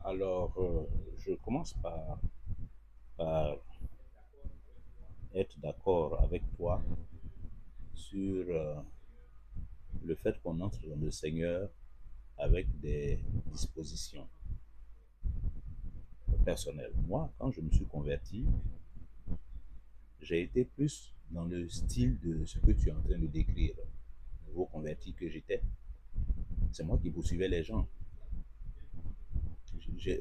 Alors, je commence par être d'accord avec toi sur le fait qu'on entre dans le Seigneur avec des dispositions personnelles. Moi, quand je me suis converti, j'ai été plus dans le style de ce que tu es en train de décrire. Le nouveau converti que j'étais, c'est moi qui poursuivais les gens.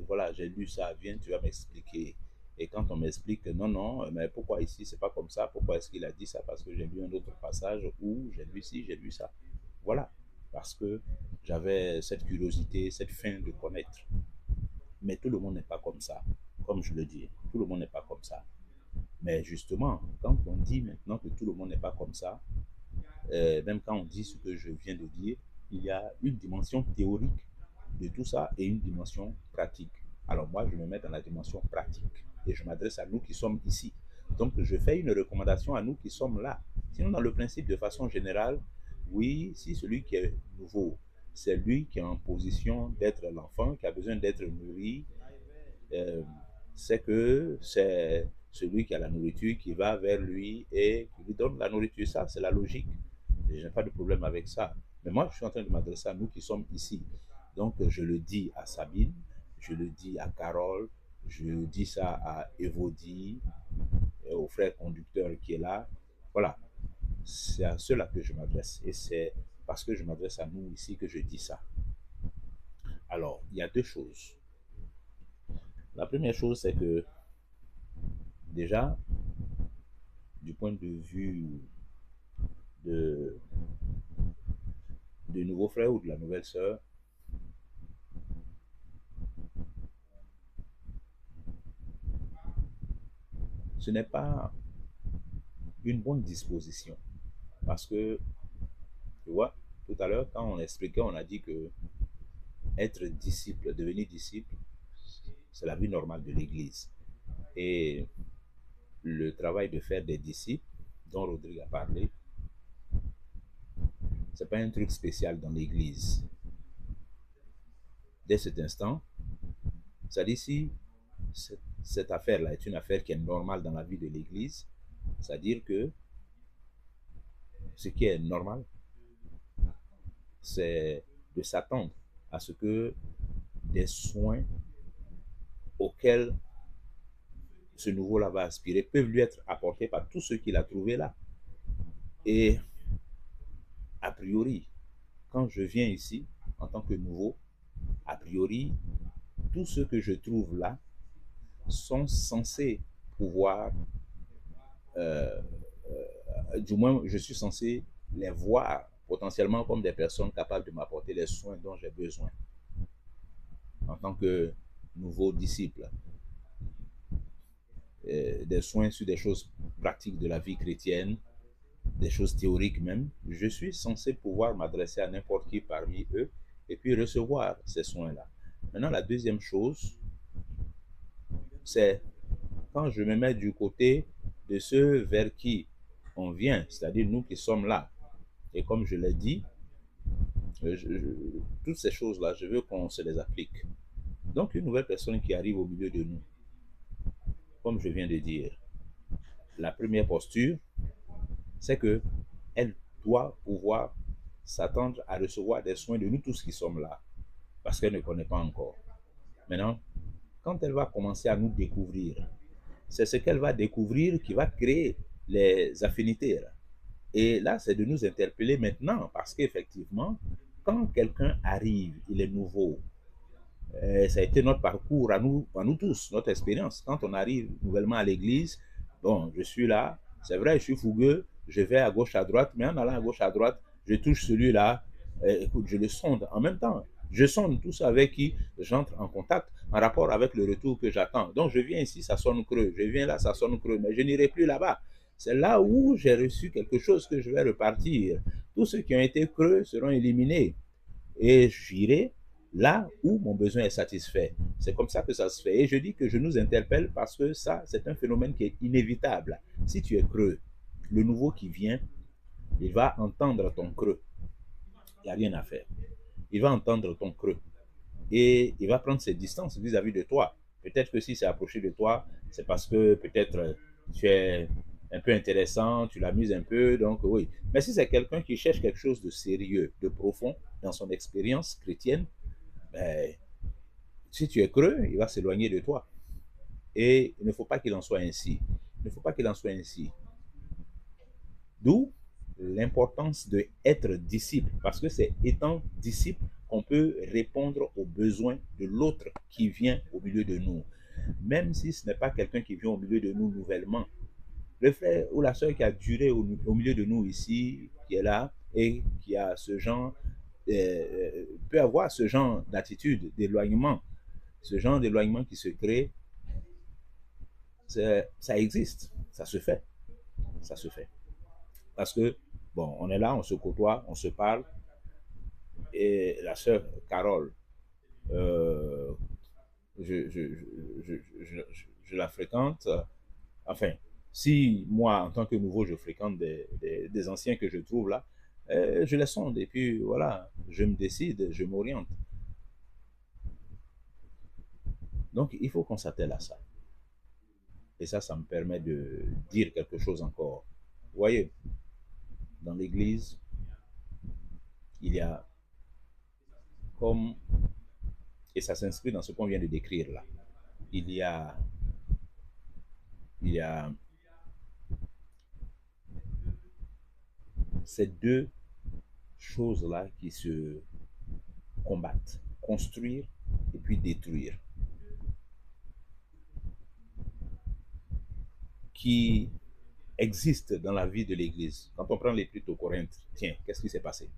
Voilà, j'ai lu ça, viens, tu vas m'expliquer. Et quand on m'explique que non, non, mais pourquoi ici c'est pas comme ça, pourquoi est-ce qu'il a dit ça? Parce que j'ai lu un autre passage où j'ai lu ci, j'ai lu ça. Voilà, parce que j'avais cette curiosité, cette faim de connaître. Mais tout le monde n'est pas comme ça, comme je le dis. Tout le monde n'est pas comme ça. Mais justement, quand on dit maintenant que tout le monde n'est pas comme ça, même quand on dit ce que je viens de dire, il y a une dimension théorique de tout ça et une dimension pratique. Alors moi, je me mets dans la dimension pratique et je m'adresse à nous qui sommes ici. Donc, je fais une recommandation à nous qui sommes là. Sinon, dans le principe, de façon générale, oui, si celui qui est nouveau, c'est lui qui est en position d'être l'enfant, qui a besoin d'être nourri, euh, c'est que c'est celui qui a la nourriture qui va vers lui et qui lui donne la nourriture. Ça, c'est la logique. Je n'ai pas de problème avec ça. Mais moi, je suis en train de m'adresser à nous qui sommes ici. Donc, je le dis à Sabine, je le dis à Carole, je dis ça à Evodie, au frère conducteur qui est là. Voilà, c'est à ceux-là que je m'adresse. Et c'est parce que je m'adresse à nous ici que je dis ça. Alors, il y a deux choses. La première chose, c'est que déjà, du point de vue de, du nouveau frère ou de la nouvelle sœur, ce n'est pas une bonne disposition. Parce que, tu vois, tout à l'heure, quand on expliquait, on a dit que être disciple, devenir disciple, c'est la vie normale de l'Église. Et le travail de faire des disciples, dont Rodrigue a parlé, c'est pas un truc spécial dans l'Église. Dès cet instant, ça dit si cette affaire-là est une affaire qui est normale dans la vie de l'Église, c'est-à-dire que ce qui est normal, c'est de s'attendre à ce que des soins auxquels ce nouveau-là va aspirer peuvent lui être apportés par tous ceux qu'il a trouvés là. Et a priori, quand je viens ici en tant que nouveau, a priori, tous ceux que je trouve là sont censés pouvoir, euh, du moins je suis censé les voir potentiellement comme des personnes capables de m'apporter les soins dont j'ai besoin en tant que nouveau disciple. Des soins sur des choses pratiques de la vie chrétienne, des choses théoriques même, je suis censé pouvoir m'adresser à n'importe qui parmi eux et puis recevoir ces soins-là. Maintenant, la deuxième chose, c'est quand je me mets du côté de ceux vers qui on vient, c'est-à-dire nous qui sommes là. Et comme je l'ai dit, toutes ces choses-là, je veux qu'on se les applique. Donc, une nouvelle personne qui arrive au milieu de nous, comme je viens de dire, la première posture, c'est que elle doit pouvoir s'attendre à recevoir des soins de nous tous qui sommes là, parce qu'elle ne connaît pas encore. Maintenant, quand elle va commencer à nous découvrir, c'est ce qu'elle va découvrir qui va créer les affinités. Et là, c'est de nous interpeller maintenant, parce qu'effectivement, quand quelqu'un arrive, il est nouveau. Ça a été notre parcours à nous tous, notre expérience. Quand on arrive nouvellement à l'église, bon, je suis là, c'est vrai, je suis fougueux, je vais à gauche, à droite, mais en allant à gauche, à droite, je touche celui-là, écoute, je le sonde en même temps. Je sonde tout ça avec qui j'entre en contact en rapport avec le retour que j'attends. Donc, je viens ici, ça sonne creux. Je viens là, ça sonne creux, mais je n'irai plus là-bas. C'est là où j'ai reçu quelque chose que je vais repartir. Tous ceux qui ont été creux seront éliminés et j'irai là où mon besoin est satisfait. C'est comme ça que ça se fait. Et je dis que je nous interpelle parce que ça, c'est un phénomène qui est inévitable. Si tu es creux, le nouveau qui vient, il va entendre ton creux. Il n'y a rien à faire. Il va entendre ton creux. et il va prendre ses distances vis-à-vis de toi. Peut-être que si c'est approché de toi, c'est parce que peut-être tu es un peu intéressant, tu l'amuses un peu, donc oui. Mais si c'est quelqu'un qui cherche quelque chose de sérieux, de profond dans son expérience chrétienne, ben, si tu es creux, il va s'éloigner de toi. Et il ne faut pas qu'il en soit ainsi. Il ne faut pas qu'il en soit ainsi. D'où l'importance d'être disciple, parce que c'est étant disciple qu'on peut répondre aux besoins de l'autre qui vient au milieu de nous. Même si ce n'est pas quelqu'un qui vient au milieu de nous nouvellement. Le frère ou la soeur qui a duré au milieu de nous ici, qui est là, et qui a ce genre, peut avoir ce genre d'attitude, d'éloignement. Ce genre d'éloignement qui se crée, ça existe, ça se fait. Ça se fait. Parce que, bon, on est là, on se côtoie, on se parle. Et la sœur Carole, euh, je, je, je, je, la fréquente. Enfin, si moi, en tant que nouveau, je fréquente des anciens que je trouve là, je les sonde et puis voilà, je me décide, je m'oriente. Donc, il faut qu'on s'attelle à ça. Et ça me permet de dire quelque chose encore. Vous voyez, dans l'Église, il y a comme, et ça s'inscrit dans ce qu'on vient de décrire là, il y a, il y a ces deux choses-là qui se combattent, construire et puis détruire, qui existent dans la vie de l'Église. Quand on prend l'Épître aux Corinthes, tiens, qu'est-ce qui s'est passé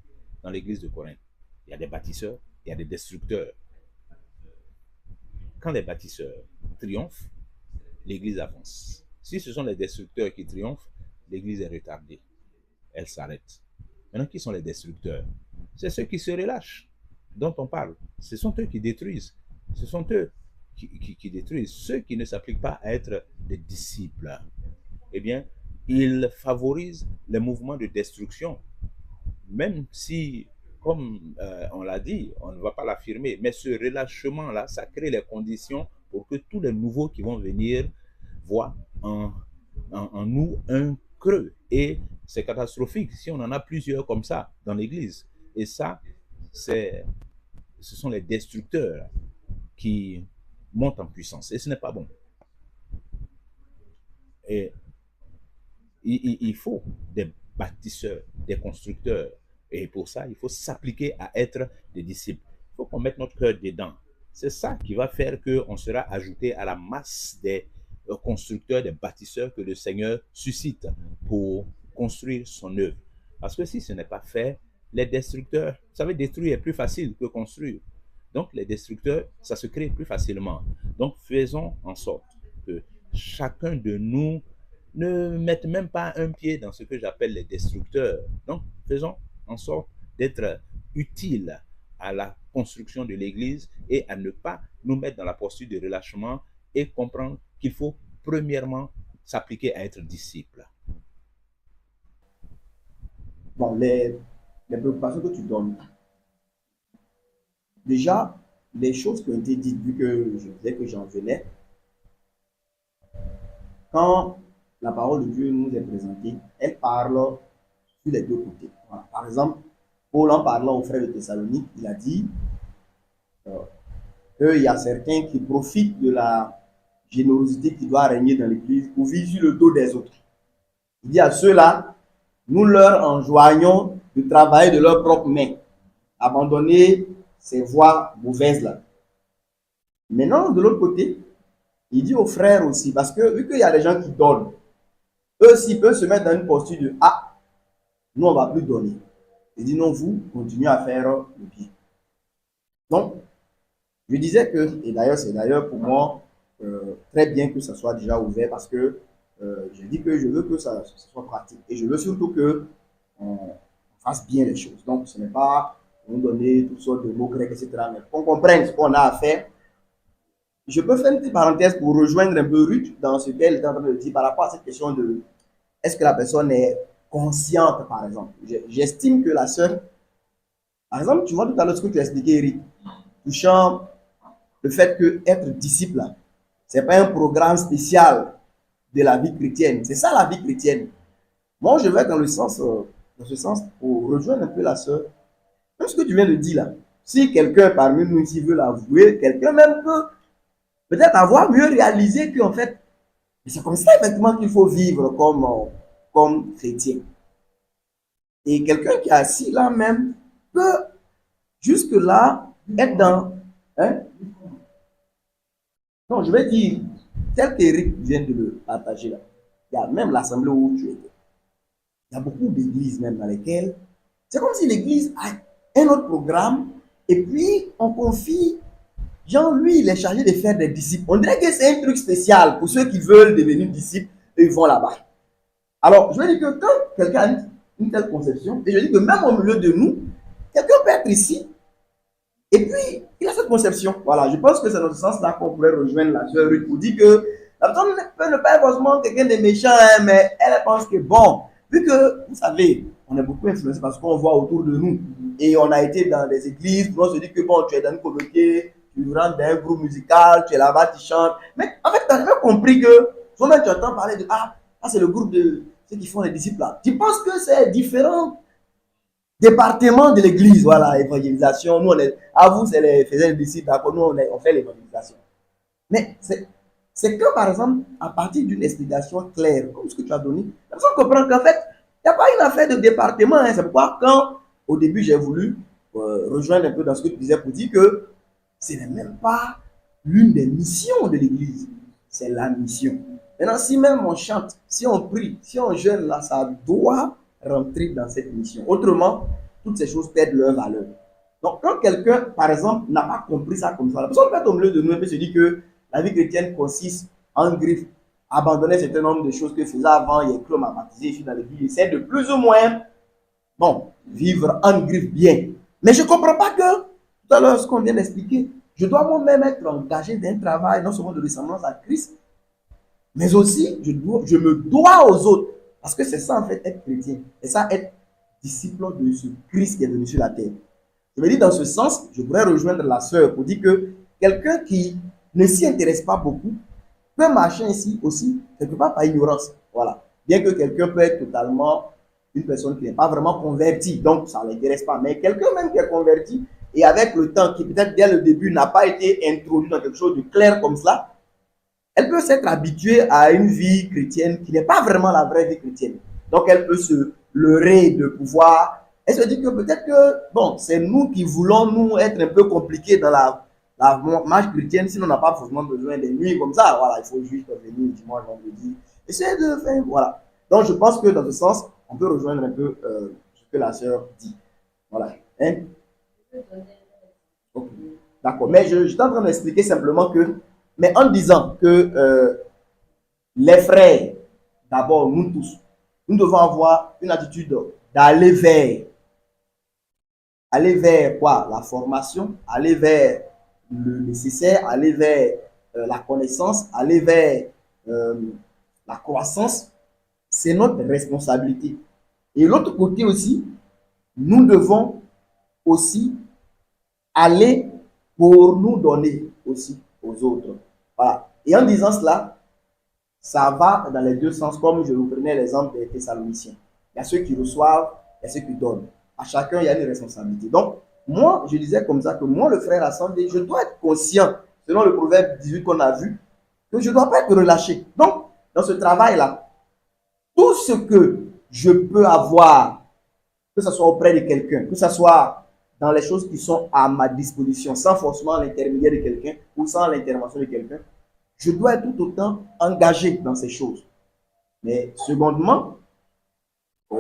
dans l'Église de Corinthe? Il y a des bâtisseurs, il y a des destructeurs. Quand les bâtisseurs triomphent, l'Église avance. Si ce sont les destructeurs qui triomphent, l'Église est retardée. Elle s'arrête. Maintenant, qui sont les destructeurs? C'est ceux qui se relâchent, dont on parle. Ce sont eux qui détruisent. Ce sont eux qui détruisent. Ceux qui ne s'appliquent pas à être des disciples, eh bien, ils favorisent les mouvements de destruction. Même si, comme on l'a dit, on ne va pas l'affirmer, mais ce relâchement-là, ça crée les conditions pour que tous les nouveaux qui vont venir voient en nous un creux. Et c'est catastrophique si on en a plusieurs comme ça dans l'Église. Et ça, ce sont les destructeurs qui montent en puissance. Et ce n'est pas bon. Et il faut des bâtisseurs, des constructeurs. Et pour ça, il faut s'appliquer à être des disciples. Il faut qu'on mette notre cœur dedans. C'est ça qui va faire qu'on sera ajouté à la masse des constructeurs, des bâtisseurs que le Seigneur suscite pour construire son œuvre. Parce que si ce n'est pas fait, les destructeurs, vous savez, détruire est plus facile que construire. Donc les destructeurs, ça se crée plus facilement. Donc faisons en sorte que chacun de nous ne mette même pas un pied dans ce que j'appelle les destructeurs. Donc faisons en sorte d'être utiles à la construction de l'Église et à ne pas nous mettre dans la posture de relâchement et comprendre qu'il faut premièrement s'appliquer à être disciple. Bon, les préoccupations que tu donnes, déjà, les choses qui ont été dites, vu que je disais que j'en venais, quand la parole de Dieu nous est présentée, elle parle sur les deux côtés. Voilà. Par exemple, Paul, en parlant aux frères de Thessalonique, il a dit qu'il y a certains qui profitent de la générosité qui doit régner dans l'Église pour vivre sur le dos des autres. Il dit à ceux-là, nous leur enjoignons de travailler de leurs propres mains, abandonner ces voies mauvaises-là. Maintenant, de l'autre côté, il dit aux frères aussi, parce que vu qu'il y a des gens qui donnent, eux aussi peuvent se mettre dans une posture de ah, nous on ne va plus donner. Il dit non, vous continuez à faire le bien. Donc, je disais que, et d'ailleurs, c'est d'ailleurs pour moi très bien que ça soit déjà ouvert parce que je dis que je veux que ça soit pratique et je veux surtout que on fasse bien les choses. Donc, ce n'est pas nous donner toutes sortes de mots grecs, etc., mais qu'on comprenne ce qu'on a à faire. Je peux faire une petite parenthèse pour rejoindre un peu Ruth dans ce qu'elle est en train de dire par rapport à cette question de est-ce que la personne est consciente, par exemple. J'estime que la sœur, par exemple, tu vois tout à l'heure ce que tu as expliqué, Eric. touchant le fait que être disciple, ce n'est pas un programme spécial de la vie chrétienne. C'est ça la vie chrétienne. Moi, je vais dans ce sens, pour rejoindre un peu la sœur. Même ce que tu viens de dire là, si quelqu'un parmi nous ici veut l'avouer, quelqu'un même peut peut-être avoir mieux réalisé qu'en fait, c'est comme ça effectivement qu'il faut vivre comme chrétien. Et quelqu'un qui est assis là même peut jusque-là être dans... Hein? Non, je vais dire, tel qu'Éric vient de le partager là, il y a même l'assemblée où tu étais. Il y a beaucoup d'églises même dans lesquelles c'est comme si l'église a un autre programme et puis on confie, Jean, lui, il est chargé de faire des disciples. On dirait que c'est un truc spécial pour ceux qui veulent devenir disciples et ils vont là-bas. Alors, je veux dire que quand quelqu'un a une telle conception, et je dis que même au milieu de nous, quelqu'un peut être ici et puis il a cette conception. Voilà, je pense que c'est dans ce sens-là qu'on pourrait rejoindre la sœur Ruth pour dire que la personne peut ne pas être forcément quelqu'un de méchant, hein, mais elle pense que bon, vu que, vous savez, on est beaucoup influencé parce qu'on voit autour de nous et on a été dans des églises, on se dit que bon, tu es dans une communauté, tu rentres dans un groupe musical, tu es là-bas, tu chantes. Mais en fait, tu n'as jamais compris que, toi-même, tu entends parler de c'est le groupe de ceux qui font les disciples là. Tu penses que c'est différent département de l'église, voilà, évangélisation. Nous, à vous, c'est les faiseurs de disciples, d'accord, nous, on fait l'évangélisation. Mais c'est que, par exemple, à partir d'une explication claire, comme ce que tu as donné, la personne comprend qu'en fait, il n'y a pas une affaire de département. Hein. C'est pourquoi, quand, au début, j'ai voulu rejoindre un peu dans ce que tu disais pour dire que ce n'est même pas l'une des missions de l'église, c'est la mission. Maintenant, si même on chante, si on prie, si on jeûne, là, ça doit rentrer dans cette mission. Autrement, toutes ces choses perdent leur valeur. Donc, quand quelqu'un, par exemple, n'a pas compris ça comme ça, la personne peut être au milieu de nous et peut se dire que la vie chrétienne consiste en griffe, abandonner un certain nombre de choses que faisait avant, il y a que m'a baptisé, je suis dans l'église, essaie de plus ou moins, bon, vivre en griffe bien. Mais je ne comprends pas que, tout à l'heure, ce qu'on vient d'expliquer, je dois moi-même être engagé dans un travail, non seulement de ressemblance à Christ, mais aussi, je me dois aux autres. Parce que c'est ça, en fait, être chrétien. Et ça, être disciple de ce Christ qui est venu sur la terre. Je me dis, dans ce sens, je pourrais rejoindre la sœur pour dire que quelqu'un qui ne s'y intéresse pas beaucoup peut marcher ainsi aussi, quelque part par ignorance. Voilà. Bien que quelqu'un peut être totalement une personne qui n'est pas vraiment convertie, donc ça ne l'intéresse pas. Mais quelqu'un même qui est converti et avec le temps, qui peut-être dès le début n'a pas été introduit dans quelque chose de clair comme cela, elle peut s'être habituée à une vie chrétienne qui n'est pas vraiment la vraie vie chrétienne. Donc, elle peut se leurrer de pouvoir. Elle se dit que peut-être que, bon, c'est nous qui voulons nous être un peu compliqués dans la marche chrétienne, sinon on n'a pas forcément besoin des nuits comme ça. Voilà, il faut juste venir dimanche, vendredi. Essayer de faire, voilà. Donc, je pense que dans ce sens, on peut rejoindre un peu ce que la sœur dit. Voilà. Hein? Okay. D'accord. Mais je suis en train d'expliquer simplement que, mais en disant que les frères, d'abord, nous tous, nous devons avoir une attitude d'aller vers quoi? La formation, aller vers le nécessaire, aller vers la connaissance, aller vers la croissance. C'est notre responsabilité. Et l'autre côté aussi, nous devons aussi aller pour nous donner aussi aux autres. Voilà. Et en disant cela, ça va dans les deux sens, comme je vous prenais l'exemple des Thessaloniciens. Il y a ceux qui reçoivent, il y a ceux qui donnent. À chacun, il y a une responsabilité. Donc, moi, je disais comme ça que moi, le frère assemblé, je dois être conscient, selon le proverbe 18 qu'on a vu, que je ne dois pas être relâché. Donc, dans ce travail-là, tout ce que je peux avoir, que ce soit auprès de quelqu'un, que ce soit dans les choses qui sont à ma disposition, sans forcément l'intermédiaire de quelqu'un ou sans l'intervention de quelqu'un, je dois être tout autant engagé dans ces choses. Mais secondement,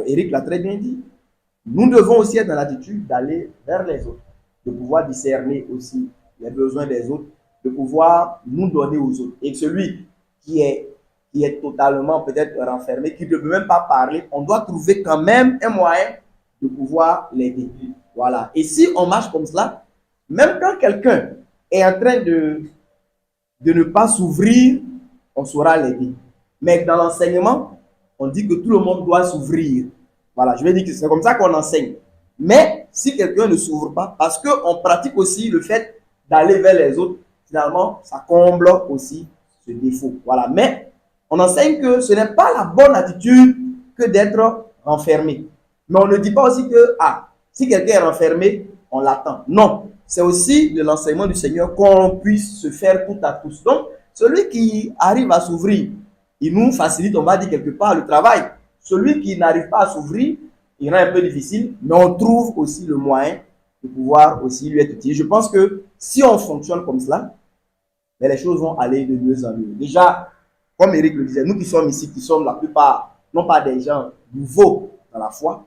Éric l'a très bien dit, nous devons aussi être dans l'attitude d'aller vers les autres, de pouvoir discerner aussi les besoins des autres, de pouvoir nous donner aux autres. Et celui qui est totalement peut-être renfermé, qui ne peut même pas parler, on doit trouver quand même un moyen de pouvoir l'aider. Voilà. Et si on marche comme cela, même quand quelqu'un est en train de ne pas s'ouvrir, on saura l'aider. Mais dans l'enseignement, on dit que tout le monde doit s'ouvrir. Voilà, je vais dire que c'est comme ça qu'on enseigne. Mais si quelqu'un ne s'ouvre pas, parce qu'on pratique aussi le fait d'aller vers les autres, finalement, ça comble aussi ce défaut. Voilà. Mais on enseigne que ce n'est pas la bonne attitude que d'être renfermé. Mais on ne dit pas aussi que, si quelqu'un est renfermé, on l'attend. Non. C'est aussi de l'enseignement du Seigneur qu'on puisse se faire tout à tous. Donc, celui qui arrive à s'ouvrir, il nous facilite, on va dire quelque part, le travail. Celui qui n'arrive pas à s'ouvrir, il rend un peu difficile, mais on trouve aussi le moyen de pouvoir aussi lui être utile. Je pense que si on fonctionne comme cela, les choses vont aller de mieux en mieux. Déjà, comme Eric le disait, nous qui sommes ici, qui sommes la plupart, non pas des gens nouveaux dans la foi,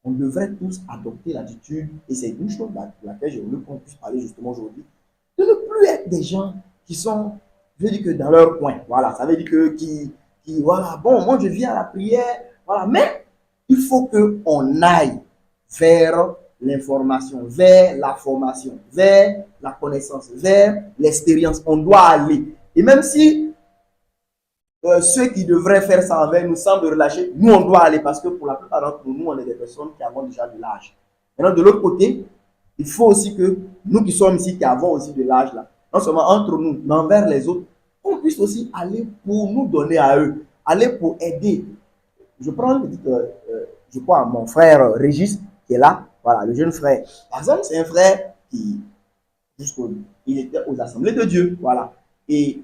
on devrait tous adopter l'attitude, et c'est une chose de laquelle j'ai voulu qu'on puisse parler justement aujourd'hui, de ne plus être des gens qui sont, je veux dire que dans leur coin, voilà, ça veut dire que voilà, bon, moi je viens à la prière, voilà, mais il faut qu'on aille vers l'information, vers la formation, vers la connaissance, vers l'expérience. On doit aller. Et même si ceux qui devraient faire ça envers nous semblent relâcher, nous on doit aller parce que pour la plupart d'entre nous, on est des personnes qui avons déjà de l'âge. Maintenant, de l'autre côté, il faut aussi que nous qui sommes ici, qui avons aussi de l'âge là, non seulement entre nous, mais envers les autres, on puisse aussi aller pour nous donner à eux, aller pour aider. Je prends une petite, je crois, mon frère Régis qui est là, voilà, le jeune frère. Par exemple, c'est un frère qui, il était aux assemblées de Dieu, voilà. Et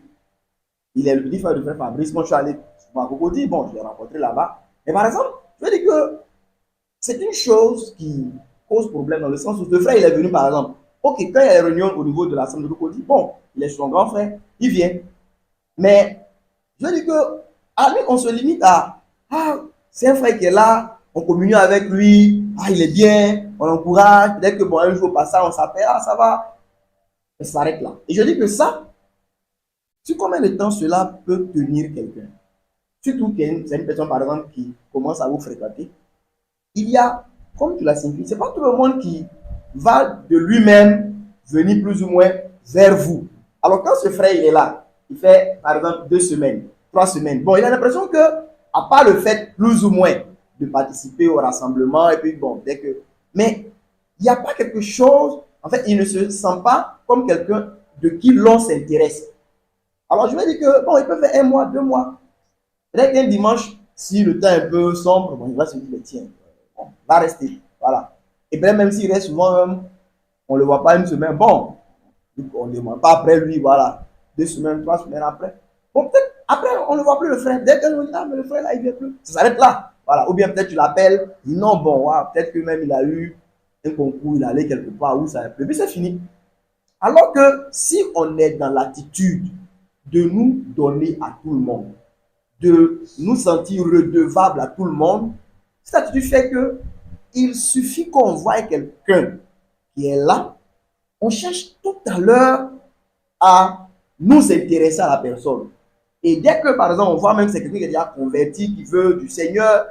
il est le petit frère du frère Fabrice. Moi, je suis allé souvent à Cocody, bon, je l'ai rencontré là-bas. Mais par exemple, je veux dire que c'est une chose qui pose problème dans le sens où le frère, il est venu par exemple. Ok, quand il y a les réunions au niveau de l'assemblée de Cocody, bon, il est son grand frère, il vient. Mais je veux dire que à lui, on se limite à c'est un frère qui est là, on communie avec lui, il est bien, on l'encourage, peut-être que bon, un jour au passage, on s'appelle, ça va, et ça s'arrête là. Et je dis que ça, sur combien de temps cela peut tenir quelqu'un? Surtout qu'il y a une personne, par exemple, qui commence à vous fréquenter. Il y a, comme tu l'as signifié, ce n'est pas tout le monde qui va de lui-même venir plus ou moins vers vous. Alors quand ce frère, il est là, il fait, par exemple, 2 semaines, 3 semaines. Bon, il a l'impression que, à part le fait, plus ou moins, de participer au rassemblement, et puis bon, dès que... Mais il n'y a pas quelque chose, en fait, il ne se sent pas comme quelqu'un de qui l'on s'intéresse. Alors, je vais dire que, bon, il peut faire 1 mois, 2 mois. Peut-être qu'un dimanche, si le temps est un peu sombre, bon, il va se dire, tiens, bon, il va rester. Voilà. Et bien, même s'il reste souvent, on ne le voit pas 1 semaine, bon, on ne demande pas après lui, voilà. 2 semaines, 3 semaines après. Bon, peut-être, après, on ne voit plus le frère. Dès qu'on dit, mais le frère, là, il ne vient plus. Ça s'arrête là. Voilà. Ou bien peut-être tu l'appelles, il dit, non, bon, voilà, peut-être que même il a eu un concours, il allait quelque part où ça a plu. Puis c'est fini. Alors que si on est dans l'attitude de nous donner à tout le monde, de nous sentir redevables à tout le monde, cette attitude fait que il suffit qu'on voie quelqu'un qui est là, on cherche tout à l'heure à nous intéresser à la personne. Et dès que, par exemple, on voit même que c'est quelqu'un qui est déjà converti, qui veut du Seigneur,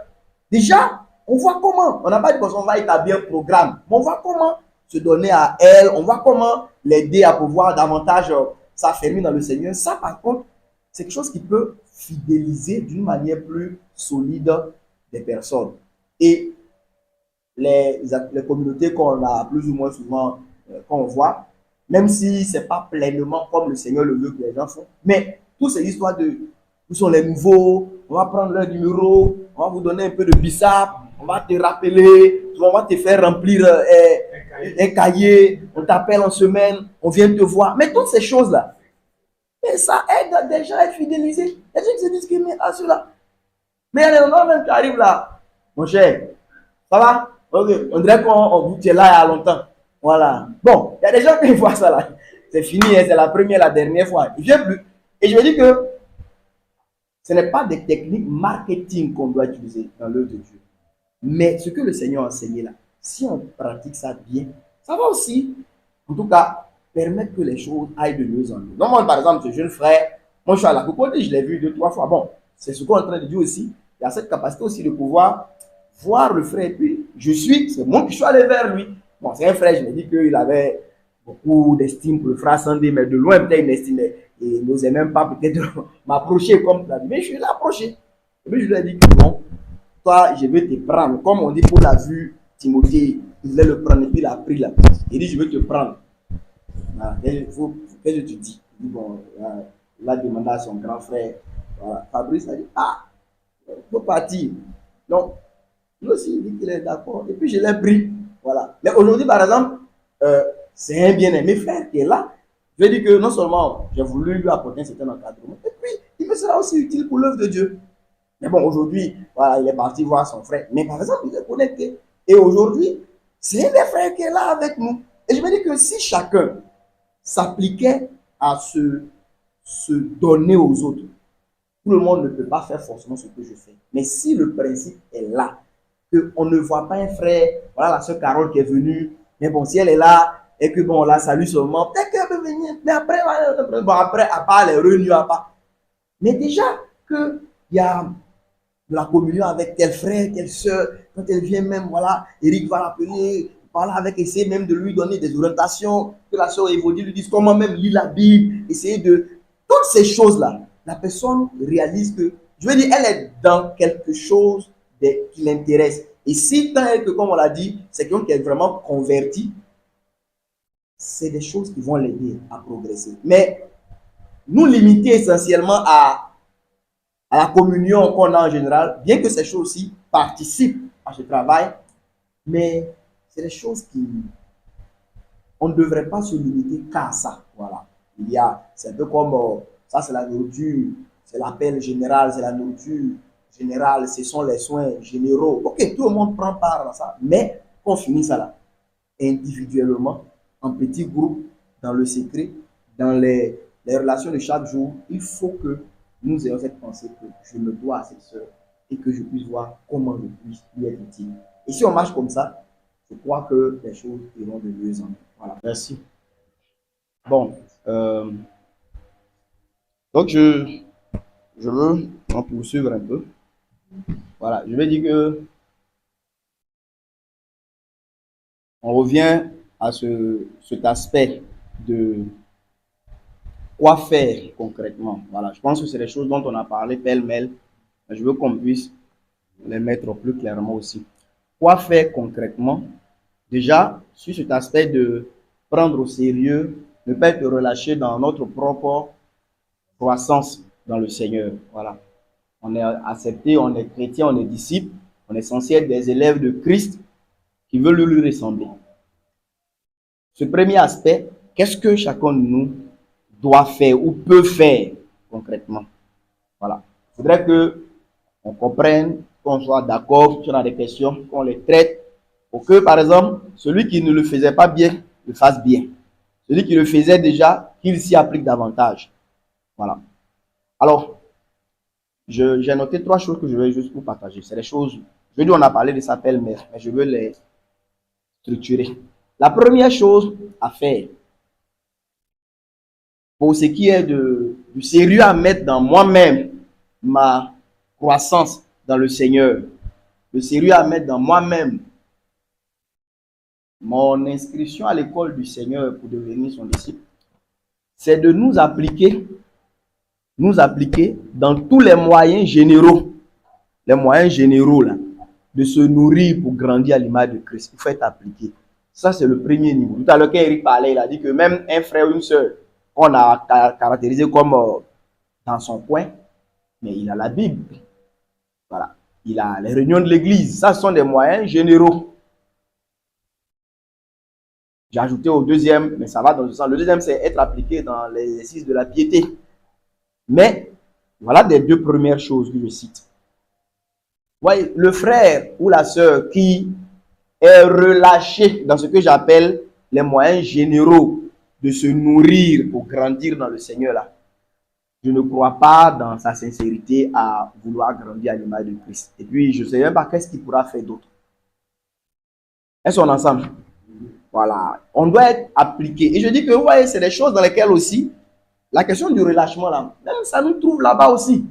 déjà, on voit comment. On n'a pas dit qu'on va établir un programme, mais on voit comment se donner à elle, on voit comment l'aider à pouvoir davantage s'affermir dans le Seigneur. Ça, par contre, c'est quelque chose qui peut fidéliser d'une manière plus solide des personnes. Et les communautés qu'on a plus ou moins souvent, qu'on voit, même si ce n'est pas pleinement comme le Seigneur le veut que les gens font, mais toutes ces histoires de où sont les nouveaux, on va prendre leur numéro, on va vous donner un peu de bissap, on va te rappeler, on va te faire remplir un cahier, on t'appelle en semaine, on vient te voir. Mais toutes ces choses-là, et ça aide des gens à être fidélisés. Il y a des gens qui se disent que mais à cela. Mais il y a des gens même qui arrivent là. Mon cher, ça va? Ok, on dirait qu'on vous tient là il y a longtemps. Voilà. Bon, il y a des gens qui voient ça là. C'est fini, hein, c'est la première, la dernière fois. Il ne vient plus. Et je me dis que ce n'est pas des techniques marketing qu'on doit utiliser dans l'œuvre de Dieu. Mais ce que le Seigneur a enseigné là, si on pratique ça bien, ça va aussi, en tout cas, permettre que les choses aillent de mieux en mieux. Donc, moi, par exemple, ce jeune frère, moi, je suis à la Cocody, je l'ai vu 2, 3 fois. Bon, c'est ce qu'on est en train de dire aussi. Il y a cette capacité aussi de pouvoir voir le frère. Et puis, c'est moi qui suis allé vers lui. Bon, c'est un frère, je me dis qu'il avait beaucoup d'estime pour le frère Sandé, mais de loin, peut-être, il estimait. Et il n'osait même pas peut-être m'approcher comme ça. Mais je suis là approché. Et puis, je lui ai dit que bon, toi, je vais te prendre. Comme on dit, Paul a vu Timothée, il voulait le prendre et puis il a pris là. Il dit, je vais te prendre. Voilà. Qu'est-ce que tu dis? Il dit, bon, il a demandé à son grand frère. Voilà. Fabrice a dit, ah, il faut partir. Donc, lui aussi, il dit qu'il est d'accord. Et puis, je l'ai pris. Voilà. Mais aujourd'hui, par exemple, c'est un bien-aimé frère qui est là. Je vais dire que non seulement j'ai voulu lui apporter un certain encadrement, et puis il me sera aussi utile pour l'œuvre de Dieu. Mais bon, aujourd'hui, voilà, il est parti voir son frère. Mais par exemple, il est connecté. Et aujourd'hui, c'est un des frères qui est là avec nous. Et je me dis que si chacun s'appliquait à se donner aux autres, tout le monde ne peut pas faire forcément ce que je fais. Mais si le principe est là, qu'on ne voit pas un frère, voilà la sœur Carole qui est venue, mais bon, si elle est là, et que bon, on la salue seulement, peut-être qu'elle peut venir, mais après, bon, après, à part les réunions, à part. Mais déjà qu'il y a de la communion avec tel frère, telle soeur, quand elle vient même, voilà, Eric va l'appeler, parler avec, essayer même de lui donner des orientations, que la soeur Évodie lui dise comment même lire la Bible, essayer de... Toutes ces choses-là, la personne réalise que, je veux dire, elle est dans quelque chose qui l'intéresse. Et si tant est que, comme on l'a dit, c'est quelqu'un qui est vraiment converti, c'est des choses qui vont l'aider à progresser. Mais nous limiter essentiellement à la communion qu'on a en général, bien que ces choses aussi participent à ce travail, mais c'est des choses qui... On ne devrait pas se limiter qu'à ça. Voilà. C'est un peu comme, ça c'est la nourriture, c'est l'appel général, c'est la nourriture générale, ce sont les soins généraux. Ok, tout le monde prend part à ça, mais qu'on finisse ça là, individuellement, en petits groupes, dans le secret, dans les relations de chaque jour, il faut que nous ayons cette pensée que je me dois à cette soeur et que je puisse voir comment je puisse lui être utile. Et si on marche comme ça, je crois que les choses iront de mieux en mieux. Voilà, merci. Bon, donc je veux en poursuivre un peu. Voilà, je vais dire que on revient à cet aspect de quoi faire concrètement. Voilà, je pense que c'est des choses dont on a parlé pêle-mêle. Je veux qu'on puisse les mettre plus clairement aussi. Quoi faire concrètement? Déjà, sur cet aspect de prendre au sérieux, ne pas être relâché dans notre propre croissance dans le Seigneur. Voilà. On est accepté, on est chrétien, on est disciple, on est censé être des élèves de Christ qui veulent lui ressembler. Ce premier aspect, qu'est-ce que chacun de nous doit faire ou peut faire concrètement? Voilà. Il faudrait qu'on comprenne, qu'on soit d'accord sur des questions, qu'on les traite pour que, par exemple, celui qui ne le faisait pas bien, le fasse bien. Celui qui le faisait déjà, qu'il s'y applique davantage. Voilà. Alors, j'ai noté 3 choses que je vais juste vous partager. C'est des choses, je veux dire, on a parlé de ça pêle-mêle, mais je veux les structurer. La première chose à faire, pour ce qui est du sérieux à mettre dans moi-même, ma croissance dans le Seigneur, le sérieux à mettre dans moi-même, mon inscription à l'école du Seigneur pour devenir son disciple, c'est de nous appliquer dans tous les moyens généraux là, de se nourrir pour grandir à l'image de Christ. Il faut être appliqué. Ça, c'est le premier niveau. Tout à l'heure, quand Eric parlait, il a dit que même un frère ou une soeur qu'on a caractérisé comme dans son coin, mais il a la Bible. Voilà. Il a les réunions de l'église. Ça, ce sont des moyens généraux. J'ai ajouté au deuxième, mais ça va dans ce sens. Le deuxième, c'est être appliqué dans l'exercice de la piété. Mais, voilà les 2 premières choses que je cite. Voyez, le frère ou la sœur qui est relâché dans ce que j'appelle les moyens généraux de se nourrir pour grandir dans le Seigneur là, je ne crois pas dans sa sincérité à vouloir grandir à l'image de Christ. Et puis, je ne sais même pas qu'est-ce qu'il pourra faire d'autre. Est-ce qu'on est ensemble? Voilà. On doit être appliqué. Et je dis que, vous voyez, c'est des choses dans lesquelles aussi, la question du relâchement là, même ça nous trouve là-bas aussi.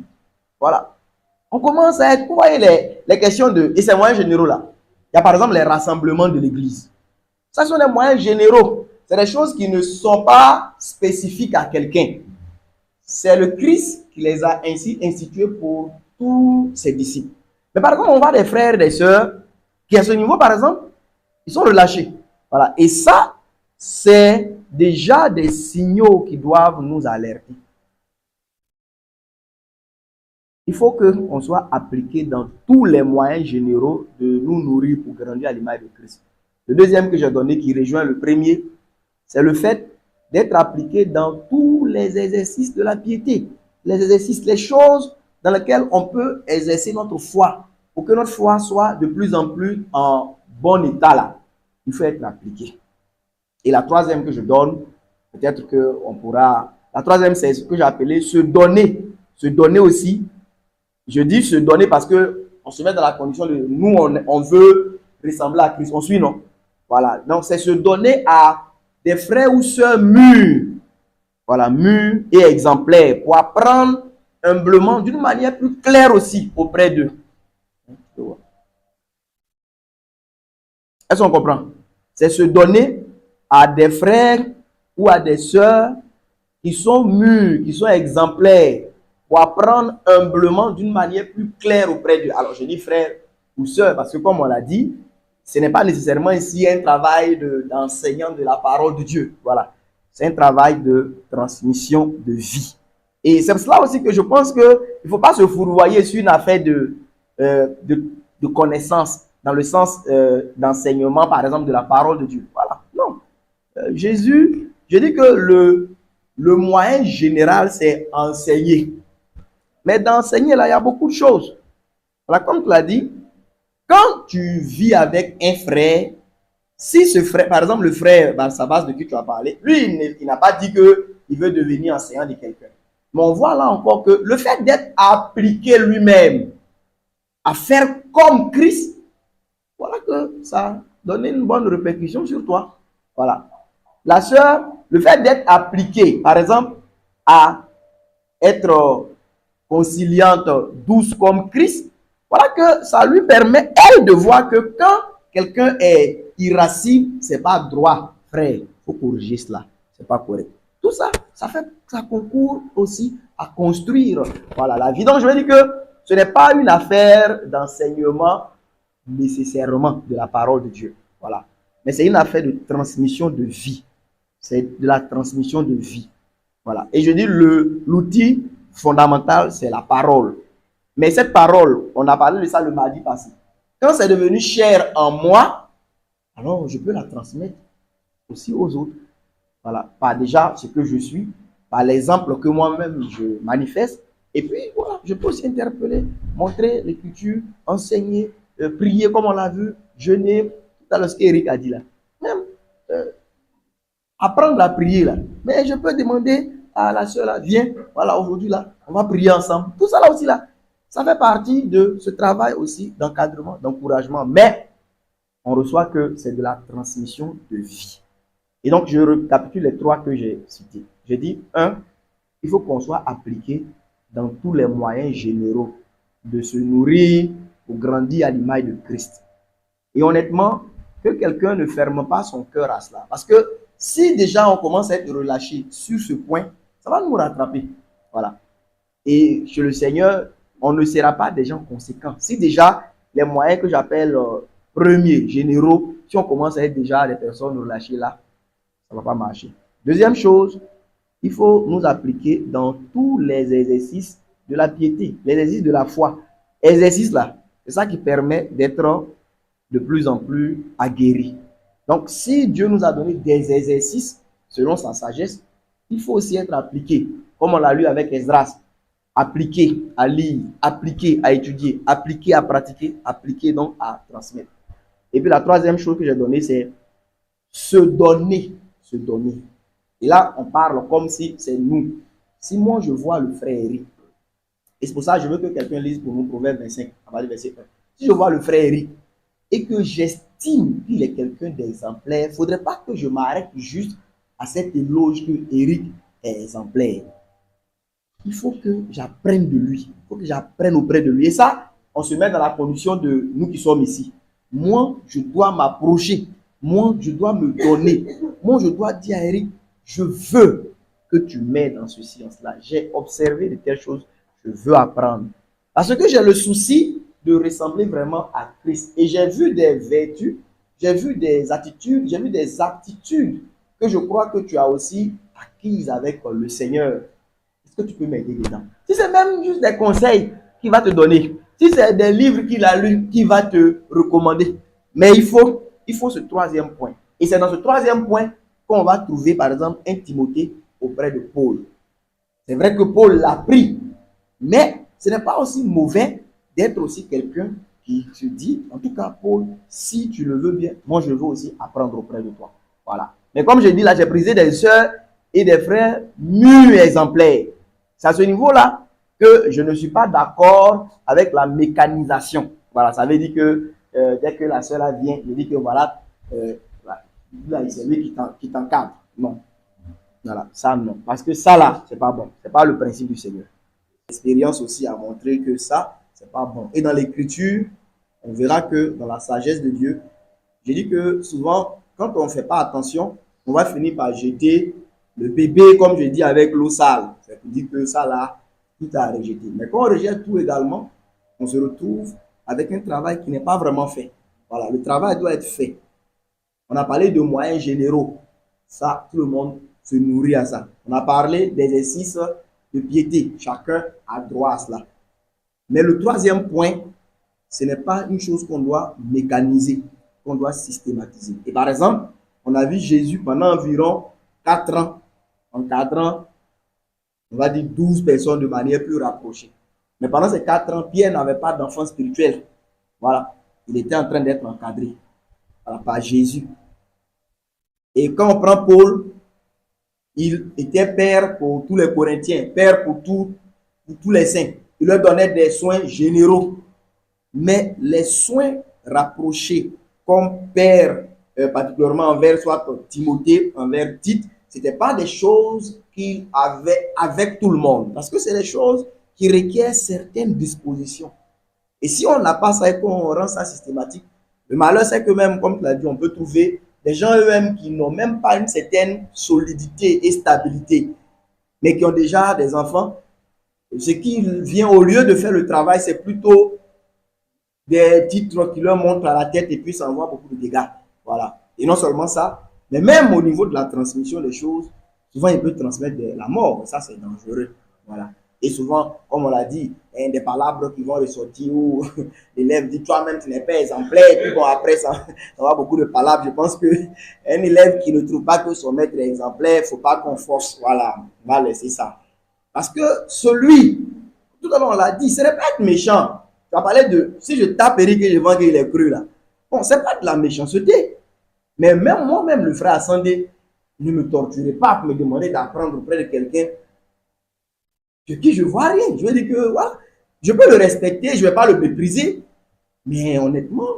Voilà. On commence à être, vous voyez, les questions de, et ces moyens généraux là. Il y a par exemple les rassemblements de l'église. Ça sont des moyens généraux. C'est des choses qui ne sont pas spécifiques à quelqu'un. C'est le Christ qui les a ainsi institués pour tous ses disciples. Mais par exemple, on voit des frères et des sœurs qui, à ce niveau, par exemple, ils sont relâchés. Voilà. Et ça, c'est déjà des signaux qui doivent nous alerter. Il faut qu'on soit appliqué dans tous les moyens généraux de nous nourrir pour grandir à l'image de Christ. Le deuxième que j'ai donné, qui rejoint le premier, c'est le fait d'être appliqué dans tous les exercices de la piété. Les exercices, les choses dans lesquelles on peut exercer notre foi, pour que notre foi soit de plus en plus en bon état là. Il faut être appliqué. Et la troisième que je donne, peut-être qu'on pourra... La troisième, c'est ce que j'ai appelé se donner. Se donner aussi. Je dis se donner parce qu'on se met dans la condition de nous, on veut ressembler à Christ. On suit, non? Voilà. Donc, c'est se donner à des frères ou sœurs mûrs. Voilà, mûrs et exemplaires pour apprendre humblement d'une manière plus claire aussi auprès d'eux. Est-ce qu'on comprend? C'est se donner à des frères ou à des sœurs qui sont mûrs, qui sont exemplaires, pour apprendre humblement d'une manière plus claire auprès d'eux. Alors, je dis frère ou sœur, parce que comme on l'a dit, ce n'est pas nécessairement ici un travail d'enseignant de la parole de Dieu. Voilà. C'est un travail de transmission de vie. Et c'est pour cela aussi que je pense qu'il ne faut pas se fourvoyer sur une affaire de connaissance, dans le sens d'enseignement, par exemple, de la parole de Dieu. Voilà. Non. Jésus, je dis que le moyen général, c'est enseigner. Mais d'enseigner, là, il y a beaucoup de choses. Voilà, comme tu l'as dit, quand tu vis avec un frère, si ce frère, par exemple, le frère Barsabas de qui tu as parlé, lui, il n'a pas dit qu'il veut devenir enseignant de quelqu'un. Mais on voit là encore que le fait d'être appliqué lui-même, à faire comme Christ, voilà que ça donne une bonne répercussion sur toi. Voilà. La sœur, le fait d'être appliqué, par exemple, à être conciliante, douce comme Christ, voilà que ça lui permet, elle, de voir que quand quelqu'un est irascible, c'est pas droit, frère. Il faut corriger cela. C'est pas correct. Tout ça, ça concourt aussi à construire, voilà, la vie. Donc, je veux dire que ce n'est pas une affaire d'enseignement nécessairement de la parole de Dieu. Voilà. Mais c'est une affaire de transmission de vie. C'est de la transmission de vie. Voilà. Et je dis l'outil fondamental, c'est la parole. Mais cette parole, on a parlé de ça le mardi passé. Quand c'est devenu chair en moi, alors je peux la transmettre aussi aux autres. Voilà. Par déjà ce que je suis, par l'exemple que moi-même je manifeste. Et puis voilà, je peux aussi interpeller, montrer l'écriture, enseigner, prier comme on l'a vu, jeûner, tout à l'heure ce qu'Éric a dit là. Même apprendre à prier là. Mais je peux demander à la soeur là, viens, voilà, aujourd'hui là, on va prier ensemble. Tout ça là aussi là, ça fait partie de ce travail aussi d'encadrement, d'encouragement. Mais on reçoit que c'est de la transmission de vie. Et donc, je récapitule les trois que j'ai cités. J'ai dit, 1, il faut qu'on soit appliqué dans tous les moyens généraux de se nourrir pour grandir à l'image de Christ. Et honnêtement, que quelqu'un ne ferme pas son cœur à cela. Parce que si déjà on commence à être relâché sur ce point, ça va nous rattraper. Voilà. Et chez le Seigneur, on ne sera pas des gens conséquents. Si déjà les moyens que j'appelle premiers, généraux, si on commence à être déjà des personnes relâchées là, ça ne va pas marcher. Deuxième chose, il faut nous appliquer dans tous les exercices de la piété, les exercices de la foi. Exercices là, c'est ça qui permet d'être de plus en plus aguerri. Donc, si Dieu nous a donné des exercices selon sa sagesse, il faut aussi être appliqué, comme on l'a lu avec Esdras. Appliqué à lire, appliqué à étudier, appliqué à pratiquer, appliqué donc à transmettre. Et puis la troisième chose que j'ai donnée, c'est se donner. Se donner. Et là, on parle comme si c'est nous. Si moi, je vois le frère Eric, et c'est pour ça que je veux que quelqu'un lise pour nous Proverbe 25, à partir du verset 1. Si je vois le frère Eric et que j'estime qu'il est quelqu'un d'exemplaire, il ne faudrait pas que je m'arrête juste à cette éloge que Eric est exemplaire. Il faut que j'apprenne de lui. Il faut que j'apprenne auprès de lui. Et ça, on se met dans la condition de nous qui sommes ici. Moi, je dois m'approcher. Moi, je dois me donner. Moi, je dois dire à Eric, je veux que tu m'aides dans ceci, en cela. J'ai observé de telles choses. Je veux apprendre. Parce que j'ai le souci de ressembler vraiment à Christ. Et j'ai vu des vertus, j'ai vu des attitudes, j'ai vu des aptitudes que je crois que tu as aussi acquises avec le Seigneur. Est-ce que tu peux m'aider dedans? Si c'est même juste des conseils qu'il va te donner, si c'est des livres qu'il a lus, qu'il va te recommander, mais il faut ce troisième point. Et c'est dans ce troisième point qu'on va trouver, par exemple, un Timothée auprès de Paul. C'est vrai que Paul l'a pris, mais ce n'est pas aussi mauvais d'être aussi quelqu'un qui se dit, en tout cas, Paul, si tu le veux bien, moi je veux aussi apprendre auprès de toi. Voilà. Mais comme je dis là, j'ai brisé des sœurs et des frères mûrs exemplaires. C'est à ce niveau-là que je ne suis pas d'accord avec la mécanisation. Voilà, ça veut dire que dès que la sœur là vient, je dis que voilà, là c'est lui qui t'encadre. Non. Voilà, ça non. Parce que ça là, c'est pas bon. C'est pas le principe du Seigneur. L'expérience aussi a montré que ça, c'est pas bon. Et dans l'écriture, on verra que dans la sagesse de Dieu, j'ai dit que souvent, quand on ne fait pas attention, on va finir par jeter le bébé, comme je dis, avec l'eau sale. C'est pour dire que ça là, tout a rejeté. Mais quand on rejette tout également, on se retrouve avec un travail qui n'est pas vraiment fait. Voilà, le travail doit être fait. On a parlé de moyens généraux. Ça, tout le monde se nourrit à ça. On a parlé d'exercices de piété. Chacun a droit à cela. Mais le troisième point, ce n'est pas une chose qu'on doit mécaniser, qu'on doit systématiser. Et par exemple, on a vu Jésus pendant environ 4 ans, encadrant, on va dire 12 personnes de manière plus rapprochée. Mais pendant ces 4 ans, Pierre n'avait pas d'enfant spirituel. Voilà. Il était en train d'être encadré par Jésus. Et quand on prend Paul, il était père pour tous les Corinthiens, père pour tous les saints. Il leur donnait des soins généraux. Mais les soins rapprochés, comme père, particulièrement envers soit Timothée, envers Tite, ce n'était pas des choses qu'il avait avec tout le monde. Parce que c'est des choses qui requièrent certaines dispositions. Et si on n'a pas ça et qu'on rend ça systématique, le malheur, c'est que même, comme tu l'as dit, on peut trouver des gens eux-mêmes qui n'ont même pas une certaine solidité et stabilité, mais qui ont déjà des enfants. Ce qui vient au lieu de faire le travail, c'est plutôt des titres qui leur montrent à la tête et puis ça envoie beaucoup de dégâts. Voilà. Et non seulement ça, mais même au niveau de la transmission des choses, souvent il peut transmettre la mort. Ça, c'est dangereux. Voilà. Et souvent, comme on l'a dit, il y a des palabres qui vont ressortir où l'élève dit toi-même tu n'es pas exemplaire. Et puis bon, après, ça va beaucoup de palabres. Je pense qu'un élève qui ne trouve pas que son maître est exemplaire, il ne faut pas qu'on force. Voilà, on va laisser ça. Parce que celui, tout à l'heure on l'a dit, ce n'est pas être méchant. Tu as parlé de si je tape Eric et je vois qu'il est cru là. Bon, ce n'est pas de la méchanceté. Mais même moi-même, le frère Ascendé, ne me torturez pas pour me demander d'apprendre auprès de quelqu'un de qui je ne vois rien. Je veux dire que voilà, je peux le respecter, je ne vais pas le mépriser. Mais honnêtement,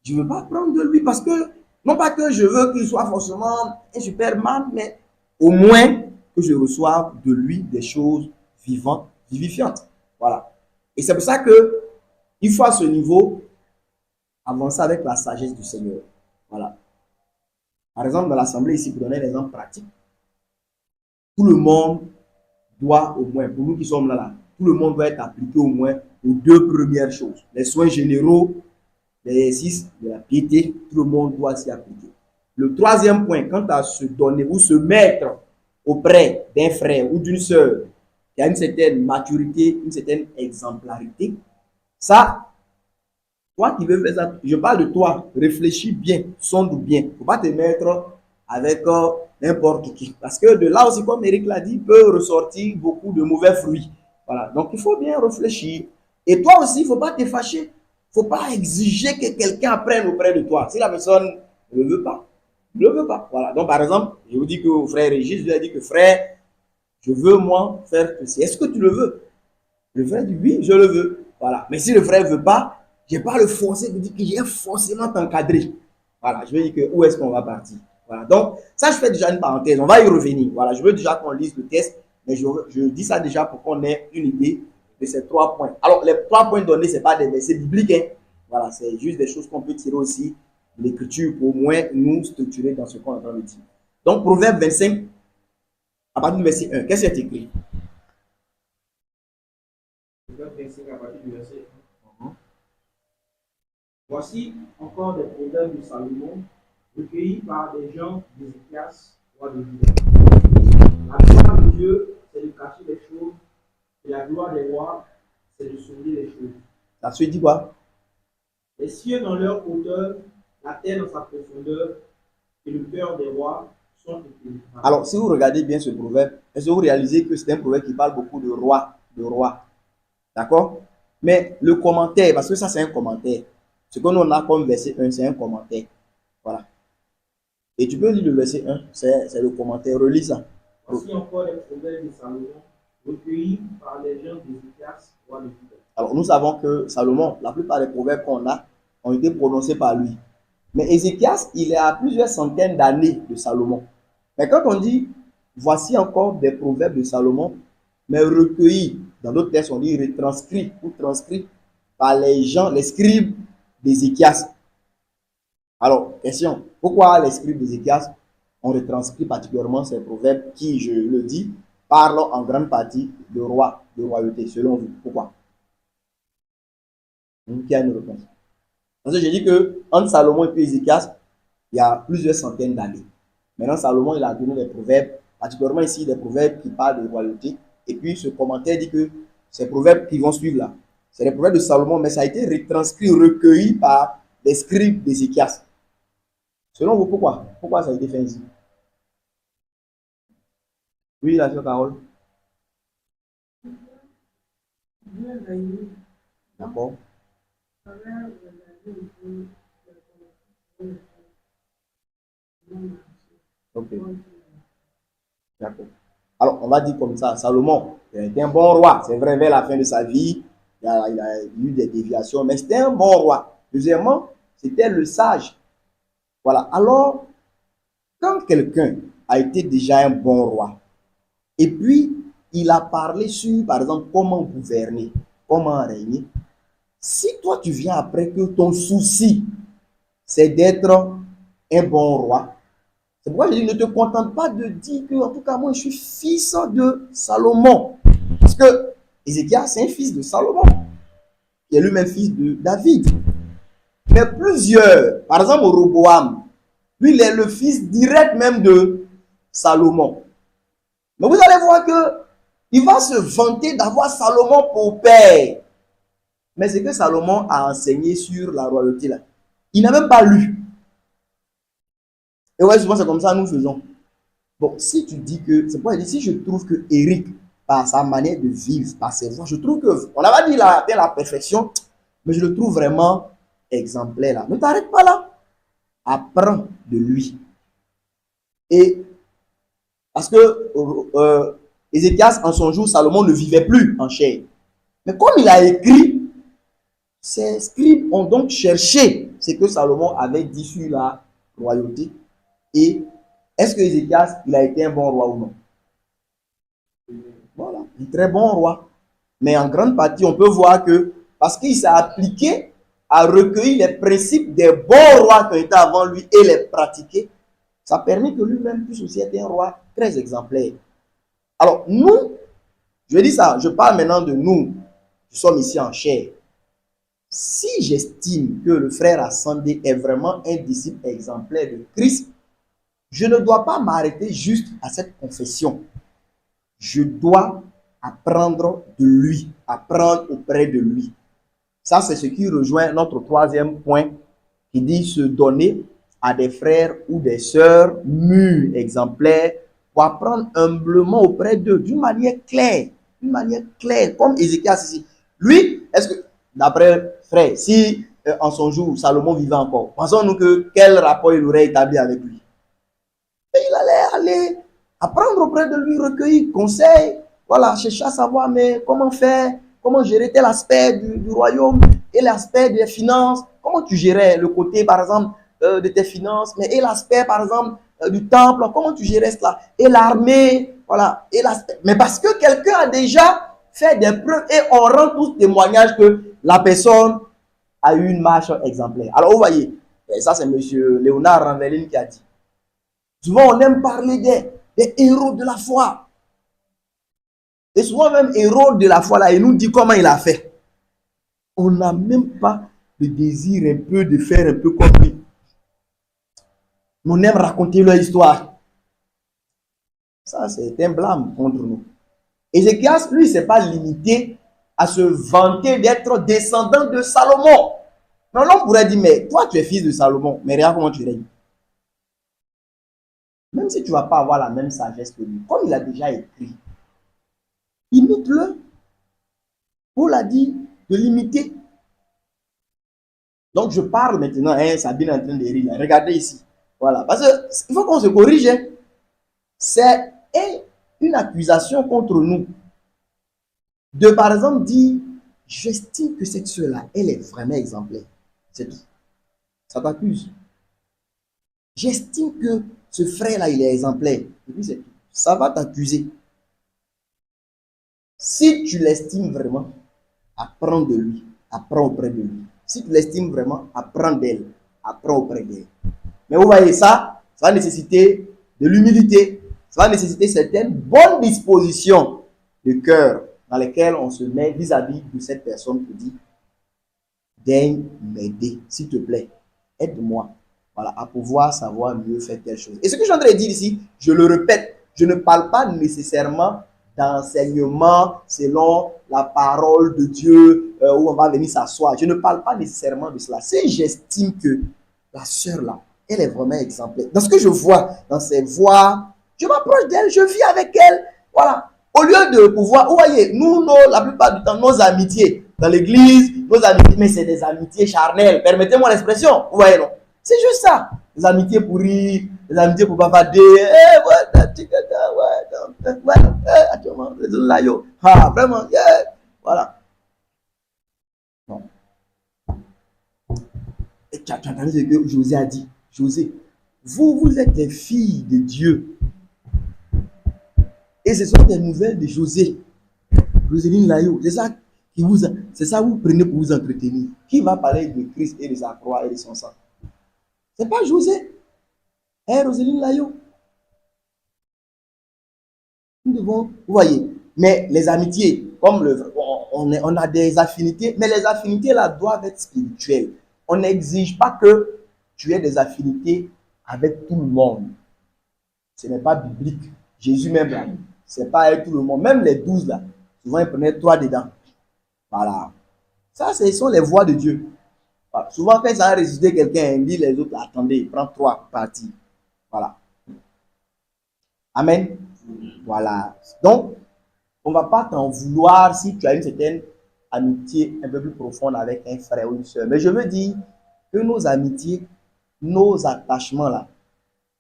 je ne veux pas apprendre de lui parce que, non pas que je veux qu'il soit forcément un superman, mais au moins que je reçoive de lui des choses vivantes, vivifiantes. Voilà. Et c'est pour ça que il faut à ce niveau avancer avec la sagesse du Seigneur. Voilà. Par exemple, dans l'assemblée ici, pour donner un exemple pratique, tout le monde doit au moins, pour nous qui sommes là, tout le monde doit être appliqué au moins aux deux premières choses. Les soins généraux, l'exercice de la piété, tout le monde doit s'y appliquer. Le troisième point, quant à se donner ou se mettre auprès d'un frère ou d'une sœur qui a une certaine maturité, une certaine exemplarité, ça, toi qui veux faire ça, je parle de toi, réfléchis bien, sonde bien. Il ne faut pas te mettre avec n'importe qui. Parce que de là aussi, comme Eric l'a dit, peut ressortir beaucoup de mauvais fruits. Voilà. Donc, il faut bien réfléchir. Et toi aussi, il ne faut pas te fâcher. Il ne faut pas exiger que quelqu'un apprenne auprès de toi. Si la personne ne le veut pas, ne le veut pas. Voilà. Donc, par exemple, je vous dis que au frère Régis, je lui ai dit que frère, je veux moi faire ceci. Est-ce que tu le veux? Le frère dit oui, je le veux. Voilà. Mais si le frère ne veut pas, je ne vais pas le forcer, je dis que j'ai forcément t'encadrer. Voilà. Je veux dire que où est-ce qu'on va partir? Voilà. Donc, ça, je fais déjà une parenthèse. On va y revenir. Voilà. Je veux déjà qu'on lise le test, mais je dis ça déjà pour qu'on ait une idée de ces 3 points. Alors, les 3 points donnés, ce n'est pas des versets bibliques. Hein. Voilà. C'est juste des choses qu'on peut tirer aussi de l'écriture pour au moins nous structurer dans ce qu'on est en train de dire. Donc, Proverbe 25, à partir du verset 1. Qu'est-ce qui est écrit? Proverbe 25, à partir du verset 1. Voici encore des proverbes de Salomon recueillis par des gens d'Ézéchias, roi de Juda. La gloire de Dieu, c'est de cacher les choses, et la gloire des rois, c'est de souligner les choses. La suite dit quoi? Les cieux dans leur hauteur, la terre dans sa profondeur, et le cœur des rois sont impénétrables. Alors, si vous regardez bien ce proverbe, est-ce que vous réalisez que c'est un proverbe qui parle beaucoup de roi, de roi? D'accord? Mais le commentaire, parce que ça c'est un commentaire. Ce que nous on a comme verset 1, c'est un commentaire. Voilà. Et tu peux lire le verset 1, c'est le commentaire. Relis ça. Voici encore les proverbes de Salomon, recueillis par les gens d'Ézéchias, roi de Juda. Alors, nous savons que Salomon, la plupart des proverbes qu'on a ont été prononcés par lui. Mais Ézéchias, il est à plusieurs centaines d'années de Salomon. Mais quand on dit, voici encore des proverbes de Salomon, mais recueillis, dans d'autres textes, on dit retranscrits ou transcrits par les gens, les scribes d'Ézéchias. Alors, question, pourquoi les scribes d'Ézéchias ont retranscrit particulièrement ces proverbes qui, je le dis, parlent en grande partie de roi, de royauté, selon vous? Pourquoi? Qui a une réponse? Parce que j'ai dit que entre Salomon et puis Ézéchias, il y a plusieurs centaines d'années. Maintenant, Salomon, il a donné des proverbes, particulièrement ici, des proverbes qui parlent de royauté. Et puis, ce commentaire dit que ces proverbes qui vont suivre là, c'est les proverbes de Salomon, mais ça a été retranscrit, recueilli par les scribes d'Ézéchias. Selon vous, pourquoi? Pourquoi ça a été fait ainsi? Oui, la sœur Carole. D'accord. Ok. D'accord. Alors, on va dire comme ça, Salomon était un bon roi. C'est vrai, vers la fin de sa vie, il a eu des déviations, mais c'était un bon roi. Deuxièmement, c'était le sage. Voilà. Alors, quand quelqu'un a été déjà un bon roi, et puis il a parlé sur, par exemple, comment gouverner, comment régner, si toi tu viens après que ton souci, c'est d'être un bon roi, c'est pourquoi je dis, ne te contente pas de dire que, en tout cas, moi, je suis fils de Salomon. Parce que Ézéchias, c'est un fils de Salomon, qui est lui-même fils de David. Mais plusieurs, par exemple, Roboam, lui, il est le fils direct même de Salomon. Mais vous allez voir que il va se vanter d'avoir Salomon pour père. Mais c'est que Salomon a enseigné sur la royauté là. Il n'a même pas lu. Et ouais, souvent c'est comme ça nous faisons. Bon, si tu dis que, c'est pourquoi je dis, si je trouve que Eric, par sa manière de vivre, par ses voix, je trouve que, on n'a pas dit la perfection, mais je le trouve vraiment exemplaire là. Ne t'arrête pas là. Apprends de lui. Et parce que Ézéchias, en son jour, Salomon ne vivait plus en chair. Mais comme il a écrit, ces scribes ont donc cherché ce que Salomon avait dit sur la royauté. Et est-ce que Ézéchias, il a été un bon roi ou non? Voilà, un très bon roi. Mais en grande partie, on peut voir que, parce qu'il s'est appliqué à recueillir les principes des bons rois qui ont été avant lui et les pratiquer, ça permet que lui-même puisse aussi être un roi très exemplaire. Alors, nous, je dis ça, je parle maintenant de nous, qui sommes ici en chair. Si j'estime que le frère Ascendé est vraiment un disciple exemplaire de Christ, je ne dois pas m'arrêter juste à cette confession. Je dois apprendre de lui, apprendre auprès de lui. Ça, c'est ce qui rejoint notre troisième point qui dit se donner à des frères ou des sœurs mûrs, exemplaires, pour apprendre humblement auprès d'eux, d'une manière claire, comme Ézéchias ici. Lui, est-ce que, d'après frère, si en son jour, Salomon vivait encore, pensons-nous que quel rapport il aurait établi avec lui? Et il allait aller apprendre auprès de lui, recueillir conseils, voilà, chercher à savoir, mais comment faire, comment gérer tel aspect du royaume et l'aspect des finances, comment tu gérais le côté, par exemple, de tes finances, mais et l'aspect, par exemple, du temple, comment tu gérais cela, et l'armée, voilà, et l'aspect. Mais parce que quelqu'un a déjà fait des preuves et on rend tous témoignage que la personne a eu une marche exemplaire. Alors, vous voyez, ça c'est M. Léonard Ranveline qui a dit. Souvent, on aime parler des héros de la foi. Et souvent, même héros de la foi, là, il nous dit comment il a fait. On n'a même pas le désir un peu de faire un peu comme lui. On aime raconter leur histoire. Ça, c'est un blâme contre nous. Ézéchias, lui, il ne s'est pas limité à se vanter d'être descendant de Salomon. Mais l'on pourrait dire, mais toi, tu es fils de Salomon, mais regarde comment tu règnes. Même si tu ne vas pas avoir la même sagesse que lui, comme il a déjà écrit, imite-le. Paul a dit de l'imiter. Donc, je parle maintenant, hein, Sabine est en train de rire. Regardez ici. Voilà. Parce qu'il faut qu'on se corrige. Hein. C'est une accusation contre nous. De, par exemple, dire, j'estime que cette soeur-là, elle est vraiment exemplaire. C'est tout. Ça t'accuse. J'estime que ce frère-là, il est exemplaire. Et puis, c'est tout. Ça va t'accuser. Si tu l'estimes vraiment, apprends de lui. Apprends auprès de lui. Si tu l'estimes vraiment, apprends d'elle. Apprends auprès d'elle. Mais vous voyez, ça va nécessiter de l'humilité. Ça va nécessiter certaines bonnes dispositions de cœur dans lesquelles on se met vis-à-vis de cette personne qui dit, daigne m'aider, s'il te plaît, aide-moi, voilà, à pouvoir savoir mieux faire telle chose. Et ce que je suis en train de dire ici, je le répète, je ne parle pas nécessairement d'enseignement selon la parole de Dieu où on va venir s'asseoir. Je ne parle pas nécessairement de cela. Si j'estime que la sœur là, elle est vraiment exemplaire. Dans ce que je vois, dans ses voix, je m'approche d'elle, je vis avec elle. Voilà. Au lieu de pouvoir, vous voyez, nous, la plupart du temps, nos amitiés dans l'église, nos amitiés, mais c'est des amitiés charnelles. Permettez-moi l'expression. Vous voyez, non? C'est juste ça. Des amitiés pour rire, des amitiés pour bavarder. Vraiment, voilà. Non. Et tu as entendu ce que José a dit. José, vous êtes des filles de Dieu. Et ce sont des nouvelles de José. Joséline Layo, c'est ça que vous prenez pour vous entretenir. Qui va parler de Christ et de sa croix et de son sang? C'est pas José. Roséline Layo. Nous devons, vous voyez, mais les amitiés, comme on a des affinités, mais les affinités là doivent être spirituelles. On n'exige pas que tu aies des affinités avec tout le monde. Ce n'est pas biblique. Jésus même là, c'est pas avec tout le monde. Même les 12 là, souvent ils prenaient 3 dedans. Voilà. Ça, ce sont les voies de Dieu. Voilà. Souvent, quand ça a ressuscité quelqu'un, il dit les autres, attendez, prends 3 parties. Voilà. Amen. Voilà. Donc, on ne va pas t'en vouloir si tu as une certaine amitié un peu plus profonde avec un frère ou une soeur. Mais je veux dire que nos amitiés, nos attachements là,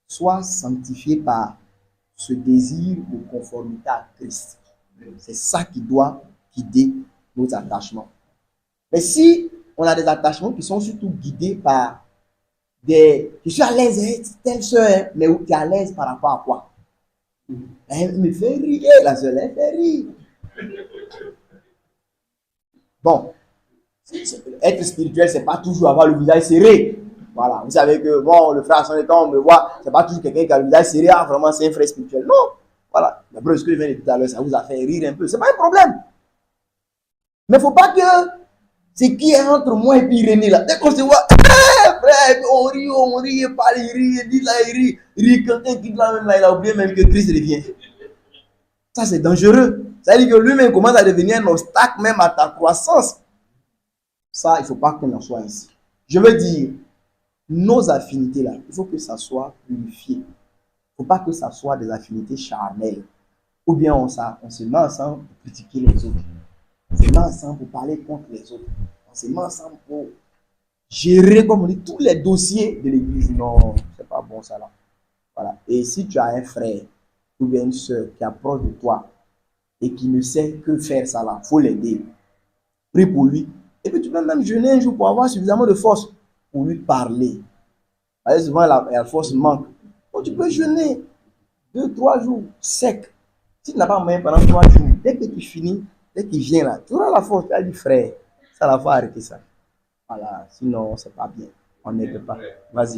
soient sanctifiés par ce désir de conformité à Christ. C'est ça qui doit guider nos attachements. Mais si on a des attachements qui sont surtout guidés par des... Je suis à l'aise avec telle soeur, mais tu es à l'aise par rapport à quoi? Elle me fait rire, la soeur, elle fait rire. Bon, être spirituel, c'est pas toujours avoir le visage serré. Voilà, vous savez que, bon, le frère, quand on me voit, c'est pas toujours quelqu'un qui a le visage serré, ah, vraiment, c'est un frère spirituel. Non, voilà. D'après ce que je viens de dire tout à l'heure, ça vous a fait rire un peu. C'est pas un problème. Mais il ne faut pas que ce qui est entre moi et puis René là, dès qu'on se voit, frère, on rit, il parle, il rit, il dit là, il rit, quelqu'un qui là même là, il a oublié même que Christ revient. Ça c'est dangereux. Ça veut dire que lui-même commence à devenir un obstacle même à ta croissance. Ça, il ne faut pas qu'on en soit ainsi. Je veux dire, nos affinités là, il faut que ça soit purifié. Il ne faut pas que ça soit des affinités charnelles. Ou bien on se met ensemble pour critiquer les autres. On se met ensemble pour parler contre les autres. On se met ensemble pour gérer, comme on dit, tous les dossiers de l'église. Non, c'est pas bon ça là. Voilà. Et si tu as un frère ou bien une soeur qui approche de toi et qui ne sait que faire ça là, il faut l'aider. Prie pour lui. Et puis tu peux même jeûner un jour pour avoir suffisamment de force pour lui parler. Parce que souvent la force manque. Donc tu peux jeûner 2-3 jours sec. Si tu n'as pas moyen pendant 3 jours, dès que tu finis, dès qu'il vient là, tu auras la force, tu as dit frère, ça la va arrêter ça. Voilà, sinon c'est pas bien. On n'aide pas. Vas-y.